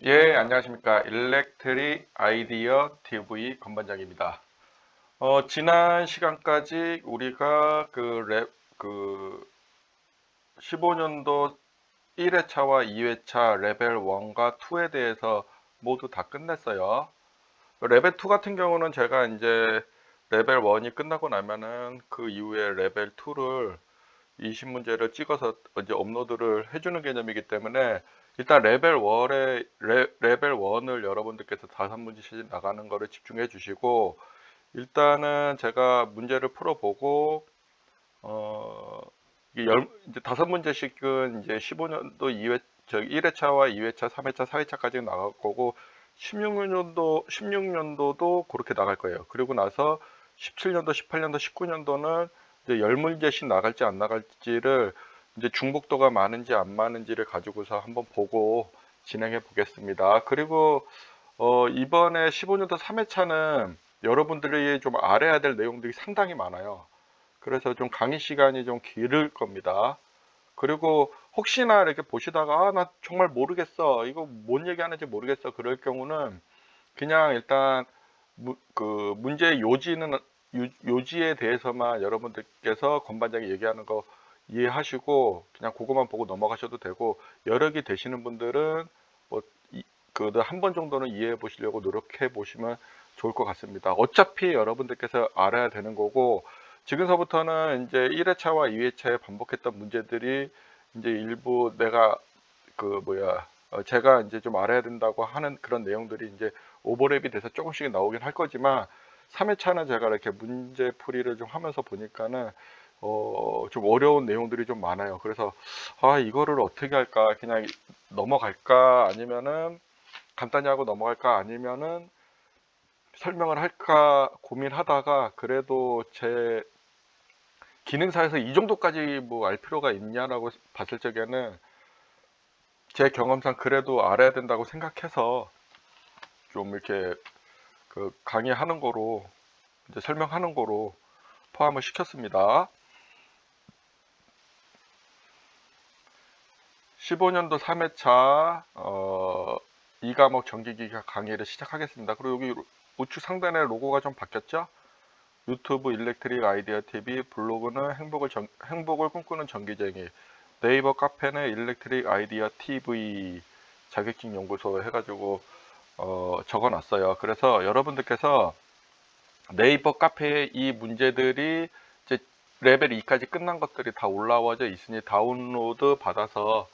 예, 안녕하십니까. 일렉트릭 아이디어 TV 건반장입니다. 지난 시간까지 우리가 그 15년도 1회차와 2회차 레벨 1과 2에 대해서 모두 다 끝냈어요. 레벨 2 같은 경우는 제가 이제 레벨 1이 끝나고 나면은 그 이후에 레벨 2를 20문제를 찍어서 이제 업로드를 해주는 개념이기 때문에 일단 레벨 1을 여러분들께서 5문제씩 나가는 거를 집중해 주시고, 일단은 제가 문제를 풀어보고 이게 이제 5문제씩은 이제 15년도 1회차와 2회차, 3회차, 4회차까지 나갈 거고, 16년도도 그렇게 나갈 거예요. 그리고 나서 17년도, 18년도, 19년도는 이제 10문제씩 나갈지 안 나갈지를 이제 중복도가 많은지 안 많은지를 가지고서 한번 보고 진행해 보겠습니다. 그리고 이번에 15년도 3회차는 여러분들이 좀 알아야 될 내용들이 상당히 많아요. 그래서 좀 강의 시간이 좀 길을 겁니다. 그리고 혹시나 이렇게 보시다가 나 정말 모르겠어, 이거 뭔 얘기하는지 모르겠어, 그럴 경우는 그냥 일단 그 문제의 요지에 대해서만 여러분들께서 건반장이 얘기하는 거 이해하시고 그냥 그거만 보고 넘어가셔도 되고, 여러 개 되시는 분들은 뭐 그래도 한 번 정도는 이해해 보시려고 노력해 보시면 좋을 것 같습니다. 어차피 여러분들께서 알아야 되는 거고, 지금서부터는 이제 1회차와 2회차에 반복했던 문제들이 이제 일부 내가 제가 이제 좀 알아야 된다고 하는 그런 내용들이 이제 오버랩이 돼서 조금씩 나오긴 할 거지만, 3회차는 제가 이렇게 문제 풀이를 좀 하면서 보니까는 좀 어려운 내용들이 좀 많아요. 그래서 이거를 어떻게 할까, 그냥 넘어갈까, 아니면은 간단히 하고 넘어갈까, 아니면은 설명을 할까 고민하다가, 그래도 제 기능사에서 이 정도까지 뭐 알 필요가 있냐라고 봤을 적에는 제 경험상 그래도 알아야 된다고 생각해서 좀 이렇게 그 강의하는 거로, 이제 설명하는 거로 포함을 시켰습니다. 15년도 3회차 2과목 정기기가 강의를 시작하겠습니다. 그리고 여기 우측 상단에 로고가 좀 바뀌었죠? 유튜브 일렉트릭 아이디어 TV, 블로그는 행복을 꿈꾸는 전기쟁이, 네이버 카페는 일렉트릭 아이디어 TV 자격증 연구소 해가지고 적어놨어요. 그래서 여러분들께서 네이버 카페에 이 문제들이 이제 레벨 2까지 끝난 것들이 다 올라와져 있으니 다운로드 받아서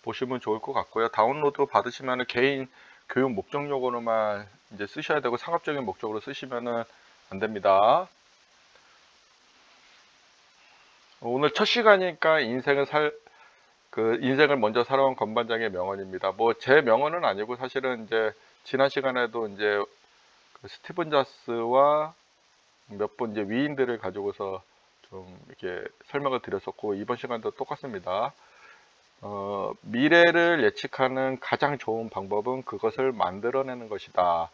보시면 좋을 것 같고요. 다운로드 받으시면 개인 교육 목적용으로만 이제 쓰셔야 되고, 상업적인 목적으로 쓰시면은 안 됩니다. 오늘 첫 시간이니까 인생을 먼저 살아온 건반장의 명언입니다. 뭐 제 명언은 아니고, 사실은 이제 지난 시간에도 이제 그 스티븐 자스와 몇 분 이제 위인들을 가지고서 좀 이렇게 설명을 드렸었고, 이번 시간도 똑같습니다. 미래를 예측하는 가장 좋은 방법은 그것을 만들어내는 것이다.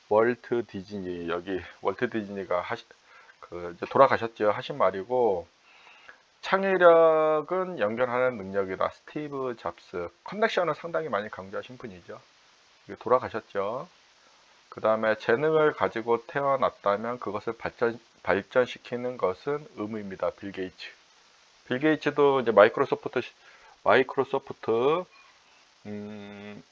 월트 디즈니, 여기 월트 디즈니가 이제 돌아가셨죠, 하신 말이고, 창의력은 연결하는 능력이다. 스티브 잡스. 커넥션을 상당히 많이 강조하신 분이죠. 돌아가셨죠. 그 다음에 재능을 가지고 태어났다면 그것을 발전시키는 것은 의무입니다. 빌 게이츠. 빌 게이츠도 이제 마이크로소프트, 음,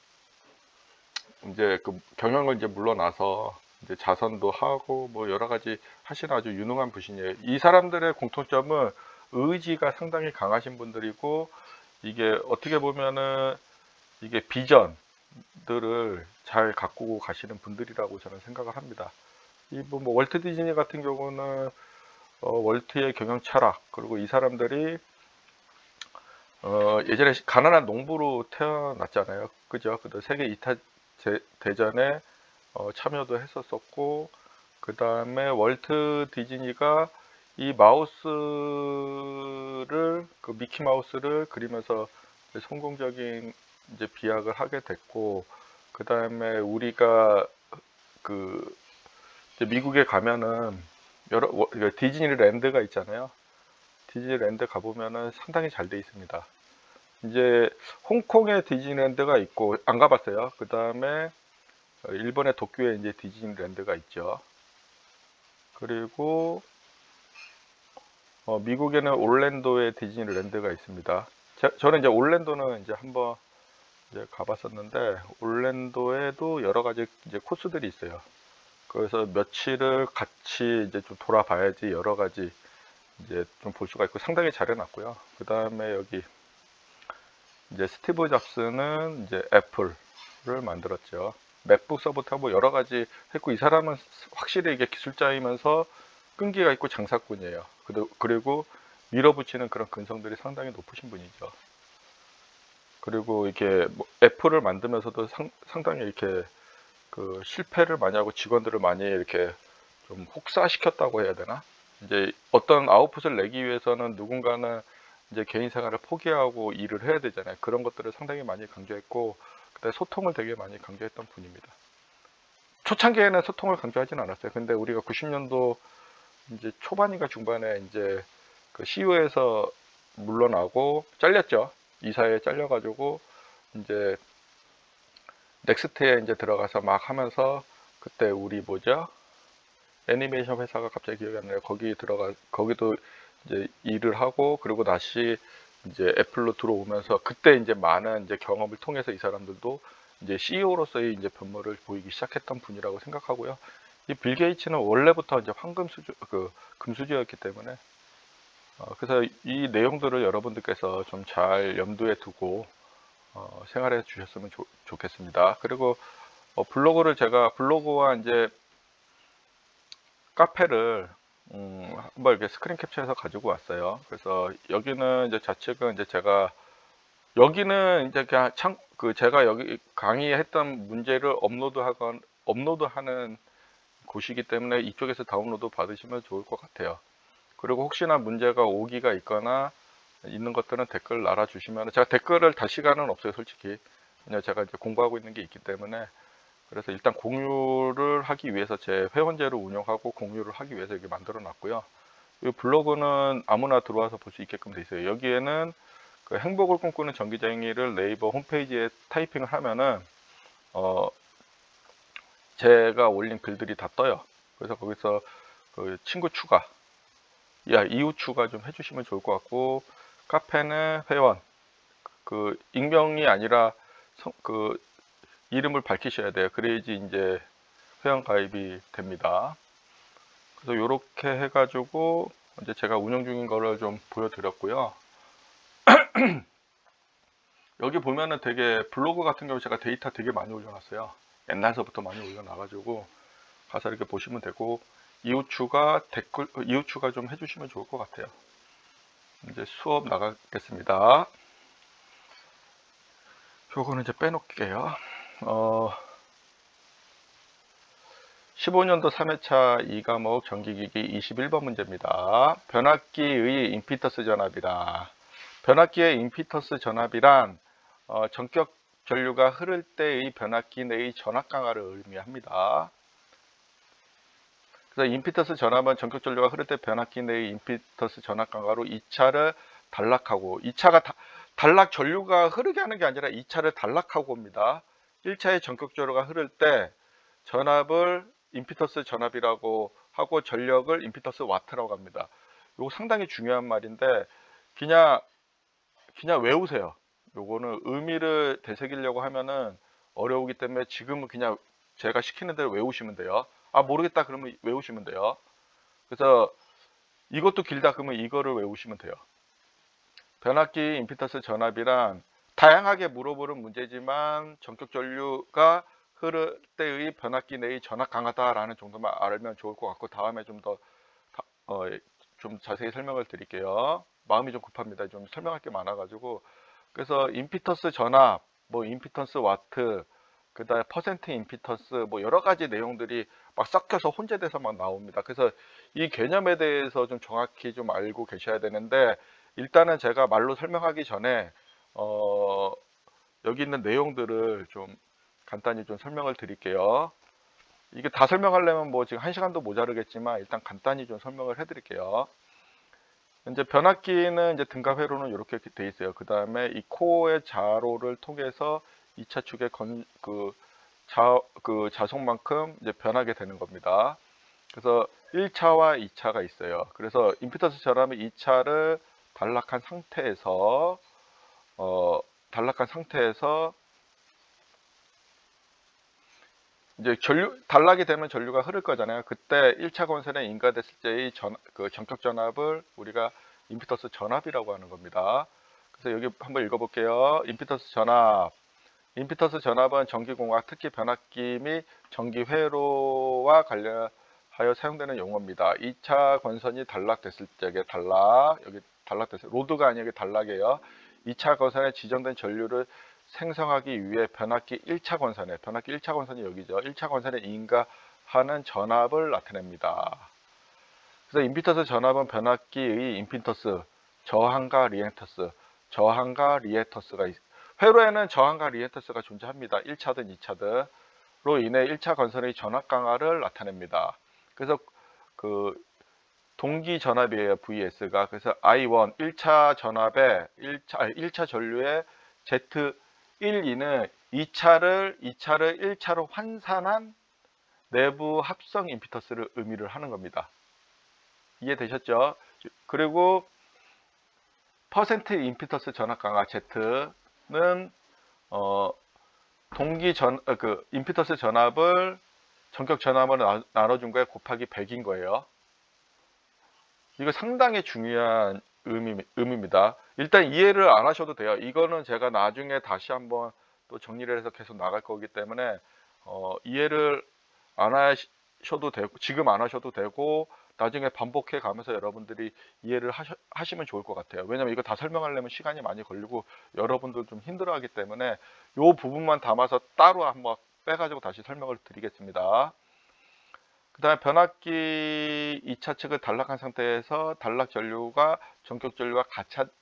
이제 그 경영을 이제 물러나서 이제 자선도 하고 뭐 여러 가지 하시는 아주 유능한 분이에요. 이 사람들의 공통점은 의지가 상당히 강하신 분들이고, 이게 어떻게 보면은 이게 비전들을 잘 갖고 가시는 분들이라고 저는 생각을 합니다. 뭐 월트 디즈니 같은 경우는 월트의 경영 철학, 그리고 이 사람들이 예전에 가난한 농부로 태어났잖아요. 그죠? 그 세계 2차 대전에 참여도 했었었고, 그 다음에 월트 디즈니가 이 그 미키 마우스를 그리면서 성공적인 이제 비약을 하게 됐고, 그 다음에 우리가 그 이제 미국에 가면은 디즈니랜드가 있잖아요. 디즈니랜드 가보면은 상당히 잘 돼 있습니다. 이제 홍콩에 디즈니랜드가 있고 안 가봤어요. 그 다음에 일본의 도쿄에 이제 디즈니랜드가 있죠. 그리고 미국에는 올랜도에 디즈니랜드가 있습니다. 저는 이제 올랜도는 이제 한번 이제 가봤었는데 올랜도에도 여러 가지 이제 코스들이 있어요. 그래서 며칠을 같이 이제 좀 돌아봐야지 여러 가지 이제 좀 볼 수가 있고 상당히 잘 해놨고요. 그 다음에 여기 이제 스티브 잡스는 이제 애플을 만들었죠. 맥북 서부터 뭐 여러 가지 했고 이 사람은 확실히 이게 기술자이면서 끈기가 있고 장사꾼이에요. 그리고 밀어붙이는 그런 근성들이 상당히 높으신 분이죠. 그리고 이게 뭐 애플을 만들면서도 상당히 이렇게 그 실패를 많이 하고 직원들을 많이 이렇게 좀 혹사시켰다고 해야 되나? 이제 어떤 아웃풋을 내기 위해서는 누군가는 이제 개인 생활을 포기하고 일을 해야 되잖아요. 그런 것들을 상당히 많이 강조했고, 그다음에 소통을 되게 많이 강조했던 분입니다. 초창기에는 소통을 강조하진 않았어요. 근데 우리가 90년도 이제 초반인가 중반에 이제 그 CEO에서 물러나고 잘렸죠. 이사에 잘려가지고 이제 넥스트에 이제 들어가서 막 하면서 그때 우리 뭐죠? 애니메이션 회사가 갑자기 기억이 안 나요. 거기도 이제 일을 하고 그리고 다시 이제 애플로 들어오면서 그때 이제 많은 이제 경험을 통해서 이 사람들도 이제 CEO로서의 이제 변모를 보이기 시작했던 분이라고 생각하고요. 이 빌 게이츠는 원래부터 이제 금수저였기 때문에 그래서 이 내용들을 여러분들께서 좀 잘 염두에 두고 생활해 주셨으면 좋겠습니다. 그리고 블로그와 이제 카페를 한번 이렇게 스크린 캡처해서 가지고 왔어요. 그래서 여기는 이제 좌측은 이제 여기는 이제 그냥 제가 여기 강의했던 문제를 업로드하는 곳이기 때문에 이쪽에서 다운로드 받으시면 좋을 것 같아요. 그리고 혹시나 문제가 오기가 있거나 있는 것들은 댓글 달아주시면 제가 댓글을 달 시간은 없어요, 솔직히. 그냥 제가 이제 공부하고 있는 게 있기 때문에 그래서 일단 공유를 하기 위해서 제 회원제를 운영하고 공유를 하기 위해서 여기 만들어 놨고요. 이 블로그는 아무나 들어와서 볼 수 있게끔 돼 있어요. 여기에는 그 행복을 꿈꾸는 전기쟁이를 네이버 홈페이지에 타이핑을 하면은 제가 올린 글들이 다 떠요. 그래서 거기서 그 친구 추가, 이웃 추가 좀 해주시면 좋을 것 같고 카페는 회원, 그 익명이 아니라 그 이름을 밝히셔야 돼요. 그래야지 이제 회원 가입이 됩니다. 그래서 이렇게 해가지고 이제 제가 운영 중인 거를 좀 보여드렸고요. 여기 보면은 되게 블로그 같은 경우 제가 데이터 되게 많이 올려놨어요. 옛날서부터 많이 올려놔가지고 가서 이렇게 보시면 되고 이웃 추가 좀 해주시면 좋을 것 같아요. 이제 수업 나가겠습니다. 요거는 이제 빼놓을게요. 15년도 3회차 2과목 전기기기 21번 문제입니다. 변압기의 임피턴스 전압이다. 변압기의 임피턴스 전압이란 전격 전류가 흐를 때의 변압기 내의 전압 강화를 의미합니다. 그래서 임피턴스 전압은 전격 전류가 흐를 때 변압기 내의 임피턴스 전압 강화로 2차를 단락하고 2차가 단락 전류가 흐르게 하는 게 아니라 2차를 단락하고 옵니다. 1차의 전격 전류가 흐를 때 전압을 임피턴스 전압이라고 하고 전력을 임피턴스 와트라고 합니다. 이거 상당히 중요한 말인데 그냥 외우세요. 요거는 의미를 되새기려고 하면은 어려우기 때문에 지금은 그냥 제가 시키는 대로 외우시면 돼요. 모르겠다 그러면 외우시면 돼요. 그래서 이것도 길다 그러면 이거를 외우시면 돼요. 변압기 임피턴스 전압이란 다양하게 물어보는 문제지만 전격 전류가 흐를 때의 변압기 내의 전압 강하다라는 정도만 알면 좋을 것 같고 다음에 좀 더 좀 자세히 설명을 드릴게요. 마음이 좀 급합니다. 좀 설명할 게 많아가지고 그래서 임피턴스 전압, 뭐 임피턴스 와트, 그다음에 퍼센트 임피턴스 뭐 여러 가지 내용들이 막 섞여서 혼재돼서 막 나옵니다. 그래서 이 개념에 대해서 좀 정확히 좀 알고 계셔야 되는데 일단은 제가 말로 설명하기 전에 여기 있는 내용들을 좀 간단히 좀 설명을 드릴게요. 이게 다 설명하려면 뭐 지금 1시간도 모자르겠지만 일단 간단히 좀 설명을 해 드릴게요. 이제 변압기는 이제 등갑 회로는 이렇게 돼 있어요. 그 다음에 이 코어의 자로를 통해서 2차 축의 자속만큼 이제 변하게 되는 겁니다. 그래서 1차와 2차가 있어요. 그래서 임피던스 전압은 2차를 단락한 상태에서 이제 단락이 되면 전류가 흐를 거잖아요. 그때 1차 건선에 인가됐을 때의 전격 전압을 우리가 임피던스 전압이라고 하는 겁니다. 그래서 여기 한번 읽어볼게요. 임피던스 전압은 전기공학, 특히 변압기 및 전기 회로와 관련하여 사용되는 용어입니다. 2차 건선이 단락됐을 적에 여기 단락됐어요. 로드가 아니고 단락이에요. 2차 건선에 지정된 전류를 생성하기 위해 변압기 1차 건선이 여기죠. 1차 건선에 인가하는 전압을 나타냅니다. 그래서 임피던스 전압은 변압기의 임피던스, 저항과 리액터스가 회로에는 저항과 리액터스가 존재합니다. 1차든 2차든로 인해 1차 건선의 전압 강화를 나타냅니다. 그래서 동기 전압이에요. VS가. 그래서 I1 1차 전압에 1차 전류의 Z12는 2차를 1차로 환산한 내부 합성 임피던스를 의미를 하는 겁니다. 이해되셨죠? 그리고 퍼센트 임피던스 전압 강화 Z는 임피던스 전압을 전격 전압으로 나눠준 거에 곱하기 100인 거예요. 이거 상당히 중요한 의미입니다. 일단 이해를 안 하셔도 돼요. 이거는 제가 나중에 다시 한번 또 정리를 해서 계속 나갈 거기 때문에 이해를 안 하셔도 되고, 지금 안 하셔도 되고, 나중에 반복해 가면서 여러분들이 이해를 하시면 좋을 것 같아요. 왜냐면 이거 다 설명하려면 시간이 많이 걸리고 여러분들 좀 힘들어 하기 때문에 이 부분만 담아서 따로 한번 빼가지고 다시 설명을 드리겠습니다. 그 다음에 변압기 2차 측을 단락한 상태에서 단락 전류가 전격 전류가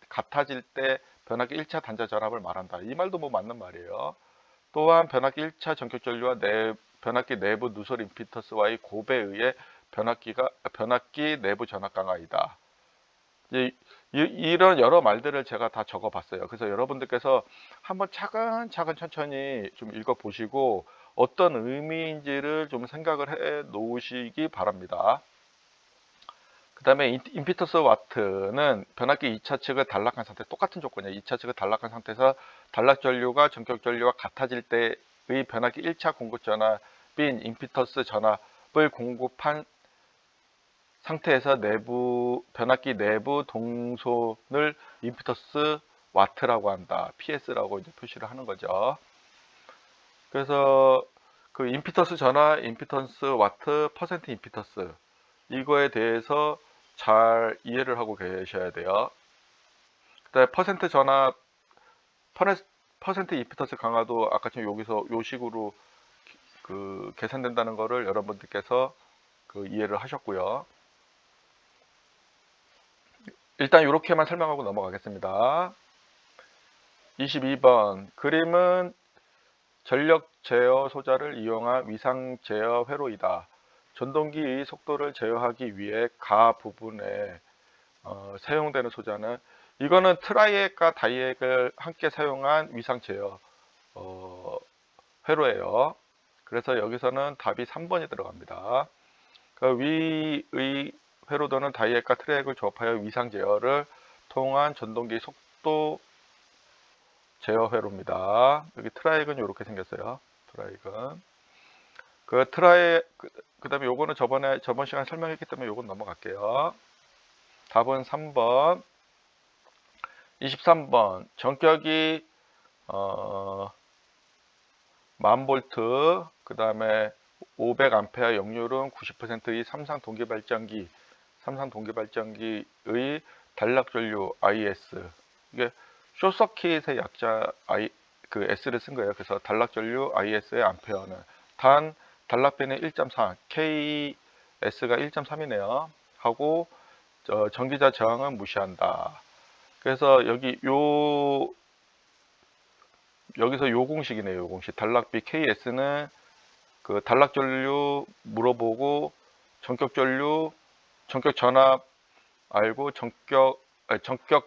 같아질 때 변압기 1차 단자 전압을 말한다. 이 말도 뭐 맞는 말이에요. 또한 변압기 1차 전격 전류와 변압기 내부 누설 임피던스와의 곱에 의해 변압기 내부 전압 강화이다. 이런 여러 말들을 제가 다 적어 봤어요. 그래서 여러분들께서 한번 차근차근 천천히 좀 읽어 보시고 어떤 의미인지를 좀 생각을 해 놓으시기 바랍니다. 그 다음에 임피던스 와트는 변압기 2차 측을 단락한 상태, 똑같은 조건이에요. 2차 측을 단락한 상태에서 단락 전류가 전격 전류와 같아질 때의 변압기 1차 공급 전압인 임피던스 전압을 공급한 상태에서 변압기 내부 동선을 임피던스 와트라고 한다. PS라고 이제 표시를 하는 거죠. 그래서 그 임피던스 전압, 임피던스 와트, 퍼센트 임피던스 이거에 대해서 잘 이해를 하고 계셔야 돼요. 그다음에 퍼센트 전압, 퍼센트 임피던스 강화도 아까처럼 여기서 요 식으로 계산된다는 거를 여러분들께서 이해를 하셨고요. 일단 이렇게만 설명하고 넘어가겠습니다. 22번 그림은 전력 제어 소자를 이용한 위상 제어 회로이다. 전동기의 속도를 제어하기 위해 가 부분에 사용되는 소자는 이거는 트라이액과 다이액을 함께 사용한 위상 제어 회로예요. 그래서 여기서는 답이 3번이 들어갑니다. 위의 회로도는 다이액과 트라이액을 조합하여 위상 제어를 통한 전동기 속도 제어 회로입니다. 여기 트라이액은 이렇게 생겼어요. 트라이액은 그 다음에 요거는 저번 시간에 설명했기 때문에 요건 넘어갈게요. 답은 3번. 23번 전격이 1000V 그 다음에 500A 역률은 90%의 삼상 동기발전기의 단락전류 IS 이게 숏서킷의 약자 S를 쓴 거예요. 그래서 단락전류 IS의 암페어는 단 단락비는 1.4 KS가 1.3이네요 하고 전기자 저항은 무시한다. 그래서 여기서 요 공식이네요. 요 공식 단락비 KS는 단락전류 물어보고 전격 전압 알고 전격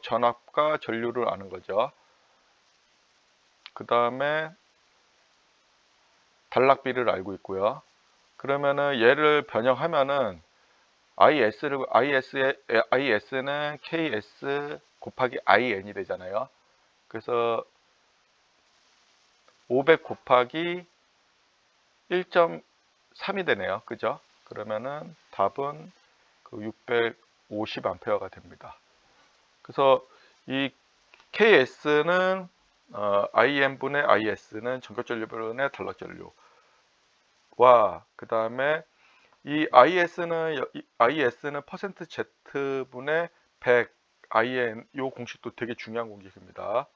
전압과 전류를 아는 거죠. 그 다음에 단락비를 알고 있고요. 그러면은 얘를 변형하면은 IS는 KS 곱하기 IN이 되잖아요. 그래서 500 곱하기 1.3이 되네요. 그죠? 그러면은 답은 그 650A가 됩니다. 그래서 이 KS는 IN분의 IS는 전격전류분의 단락전류와 그 다음에 이 IS는 퍼센트 Z분의 100 IN 요 공식도 되게 중요한 공식입니다.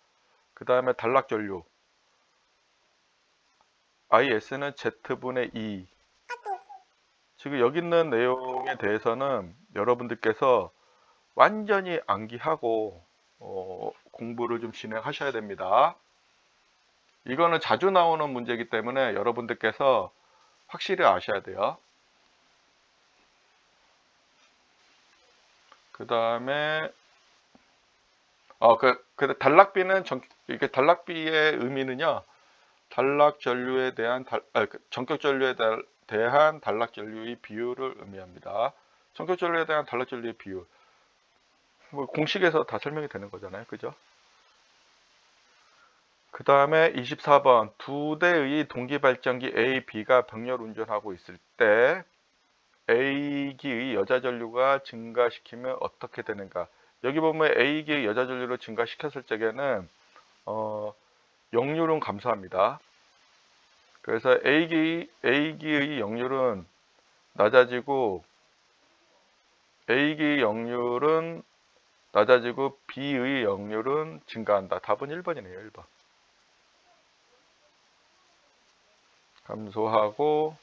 그 다음에 단락전류 IS는 Z분의 2. 지금 여기 있는 내용에 대해서는 여러분들께서 완전히 암기하고 공부를 좀 진행하셔야 됩니다. 이거는 자주 나오는 문제이기 때문에 여러분들께서 확실히 아셔야 돼요. 그 다음에 단락비는 이게 단락비의 의미는요. 단락 전류에 대한 전격 전류에 대한 단락 전류의 비율을 의미합니다. 전격 전류에 대한 단락 전류의 비율. 뭐 공식에서 다 설명이 되는 거잖아요. 그죠? 그 다음에 24번 두 대의 동기발전기 A, B가 병렬 운전하고 있을 때 A기의 여자 전류가 증가시키면 어떻게 되는가? 여기 보면 A기의 여자 전류를 증가시켰을 적에는 역률은 감소합니다. 그래서 A기의 역률은 낮아지고 A기의 역률은 낮아지고 B의 역률은 증가한다. 답은 1번이네요. 1번. 감소하고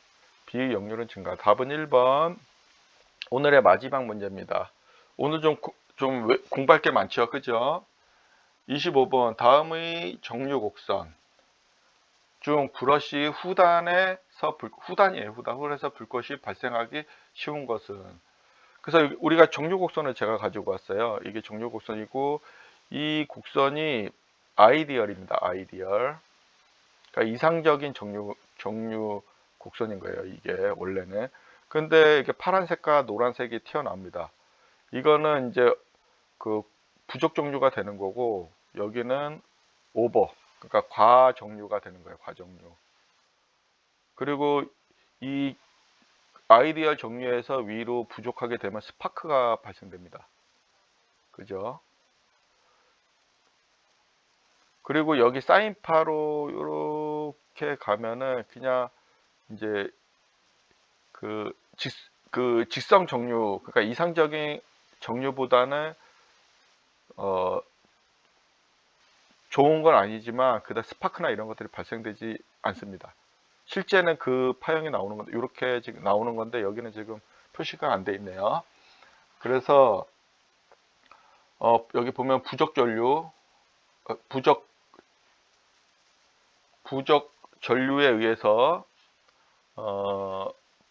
B의 역률은 증가. 답은 1번. 오늘의 마지막 문제입니다. 오늘 좀 공부할 게 많죠. 그죠? 25번 다음의 정류 곡선 중 브러쉬 후단에서 후단에서 불꽃이 발생하기 쉬운 것은, 그래서 우리가 정류 곡선을 제가 가지고 왔어요. 이게 정류 곡선이고 이 곡선이 아이디얼입니다. 아이디얼. 그러니까 이상적인 정류 곡선인 거예요. 이게 원래는. 근데 이게 파란색과 노란색이 튀어나옵니다. 이거는 이제 그 부족 정류가 되는 거고 여기는 오버, 그러니까 과정류가 되는 거예요. 과정류. 그리고 이 아이디얼 정류에서 위로 부족하게 되면 스파크가 발생됩니다. 그죠? 그리고 여기 사인파로 이렇게 가면은 그냥 이제 그 직성 정류, 그러니까 이상적인 정류보다는 좋은 건 아니지만 그다음 스파크나 이런 것들이 발생되지 않습니다. 실제는 그 파형이 나오는 건데 이렇게 지금 나오는 건데 여기는 지금 표시가 안 돼 있네요. 그래서 여기 보면 부족 전류, 부족 전류에 의해서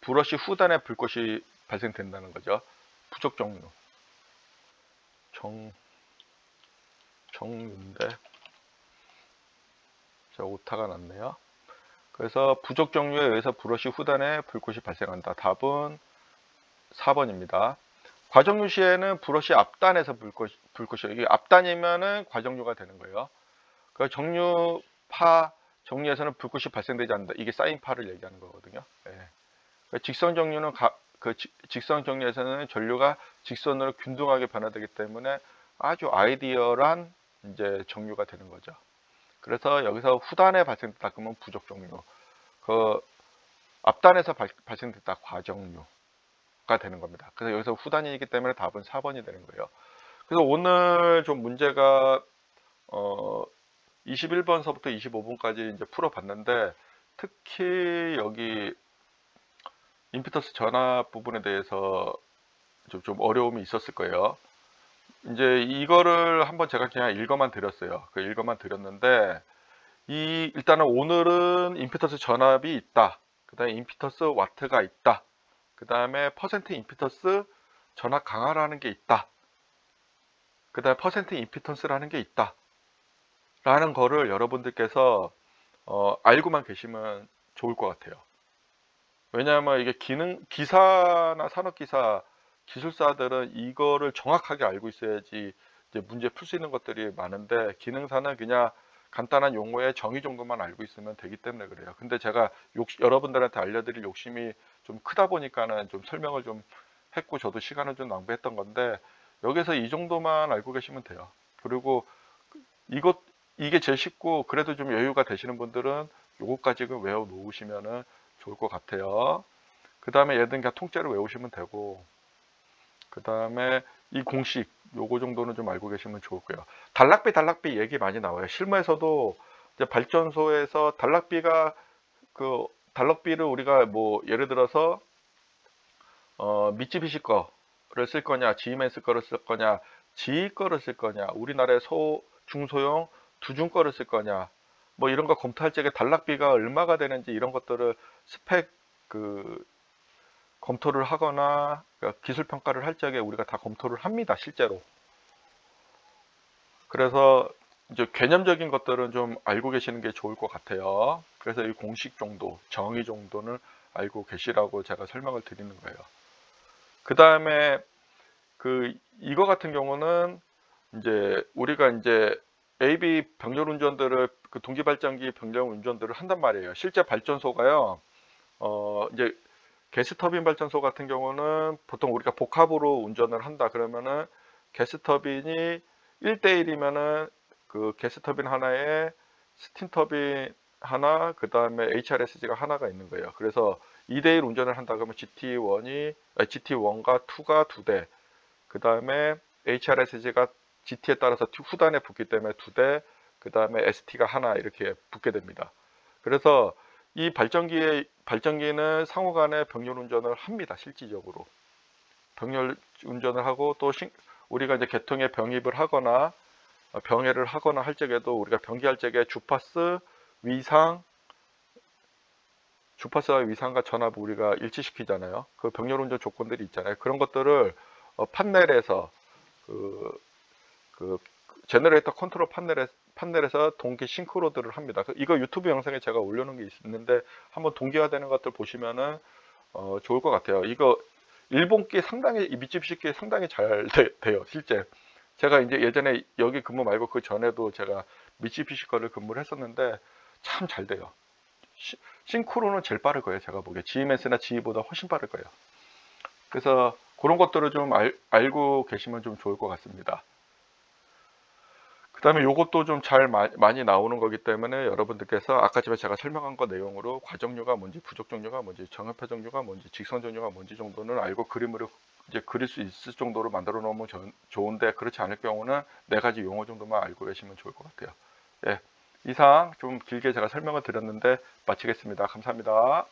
브러쉬 후단에 불꽃이 발생된다는 거죠. 부족 정류. 정류인데 자 오타가 났네요. 그래서 부족 정류에 의해서 브러쉬 후단에 불꽃이 발생한다. 답은 4번입니다. 과정류 시에는 브러쉬 앞단에서 불꽃이 이게 앞단이면은 과정류가 되는 거예요. 그 정류에서는 불꽃이 발생되지 않는다. 이게 사인파를 얘기하는 거거든요. 네. 직선 정류는 직선 정류에서는 전류가 직선으로 균등하게 변화되기 때문에 아주 아이디얼한 이제 정류가 되는 거죠. 그래서 여기서 후단에 발생됐다 그러면 부족 정류, 그 앞단에서 발생됐다 과정류가 되는 겁니다. 그래서 여기서 후단이기 때문에 답은 4번이 되는 거예요. 그래서 오늘 좀 문제가 21번서부터 25번까지 이제 풀어봤는데 특히 여기 임피턴스 전압 부분에 대해서 좀 어려움이 있었을 거예요. 이제 이거를 한번 제가 그냥 읽어만 드렸어요. 그 읽어만 드렸는데 일단은 오늘은 임피턴스 전압이 있다. 그 다음에 임피턴스 와트가 있다. 그 다음에 퍼센트 임피턴스 전압 강화라는 게 있다. 그 다음에 퍼센트 임피턴스라는 게 있다 라는 거를 여러분들께서 알고만 계시면 좋을 것 같아요. 왜냐하면 이게 기사나 산업기사 기술사들은 이거를 정확하게 알고 있어야지 이제 문제 풀 수 있는 것들이 많은데, 기능사는 그냥 간단한 용어의 정의 정도만 알고 있으면 되기 때문에 그래요. 근데 제가 여러분들한테 알려드릴 욕심이 좀 크다 보니까는 좀 설명을 좀 했고, 저도 시간을 좀 낭비했던 건데, 여기서 이 정도만 알고 계시면 돼요. 그리고 이게 제일 쉽고, 그래도 좀 여유가 되시는 분들은 요거까지 외워 놓으시면은 좋을 것 같아요. 그 다음에 얘는 그냥 통째로 외우시면 되고, 그 다음에 이 공식 요거 정도는 좀 알고 계시면 좋을 거예요. 단락비 얘기 많이 나와요. 실무에서도 이제 발전소에서 단락비를 우리가 뭐 예를 들어서 미쯔비시 거를 쓸 거냐, 지멘스 거를 쓸 거냐, 지이 거를 쓸 거냐, 우리나라의 중소형 두중 거를 쓸 거냐, 뭐 이런 거 검토할 적에 단락비가 얼마가 되는지 이런 것들을 스펙 검토를 하거나, 그러니까 기술 평가를 할 적에 우리가 다 검토를 합니다, 실제로. 그래서 이제 개념적인 것들은 좀 알고 계시는 게 좋을 것 같아요. 그래서 이 공식 정도, 정의 정도는 알고 계시라고 제가 설명을 드리는 거예요. 그 다음에 이거 같은 경우는 이제 우리가 이제 AV 병렬 운전들을, 동기 발전기 병렬 운전들을 한단 말이에요. 실제 발전소가요. 이제 게스터빈 발전소 같은 경우는 보통 우리가 복합으로 운전을 한다 그러면은, 게스터빈이 1대1이면은 그 게스터빈 하나에 스팀터빈 하나, 그 다음에 HRSG가 하나가 있는 거예요. 그래서 2대1 운전을 한다 그러면 GT1과 2가 2대, 그 다음에 HRSG가 GT에 따라서 후단에 붙기 때문에 2대, 그 다음에 ST가 하나 이렇게 붙게 됩니다. 그래서 이 발전기는 상호 간에 병렬 운전을 합니다. 실질적으로. 병렬 운전을 하고, 또 우리가 이제 계통에 병입을 하거나 병해를 하거나 할 적에도 우리가 병기할 적에 주파수와 위상과 전압을 우리가 일치시키잖아요. 그 병렬 운전 조건들이 있잖아요. 그런 것들을 판넬에서 그 제너레이터 컨트롤 판넬에서 동기 싱크로드를 합니다. 이거 유튜브 영상에 제가 올려놓은 게 있는데, 한번 동기화되는 것들 보시면은 좋을 것 같아요. 이거 일본기 상당히, 미쯔비시기 상당히 잘 돼요. 실제 제가 이제 예전에 여기 근무 말고 그 전에도 제가 미쯔비시 거를 근무를 했었는데 참 잘 돼요. 싱크로는 제일 빠를 거예요. 제가 보기에 GMS나 GE보다 훨씬 빠를 거예요. 그래서 그런 것들을 좀 알고 계시면 좀 좋을 것 같습니다. 그 다음에 이것도 좀 많이 나오는 거기 때문에, 여러분들께서 아까 전에 제가 설명한 거 내용으로 과정류가 뭔지, 부족정류가 뭔지, 정협화 정류가 뭔지, 직선 정류가 뭔지 정도는 알고 그림으로 이제 그릴 수 있을 정도로 만들어 놓으면 좋은데, 그렇지 않을 경우는 4가지 용어 정도만 알고 계시면 좋을 것 같아요. 예, 이상 좀 길게 제가 설명을 드렸는데 마치겠습니다. 감사합니다.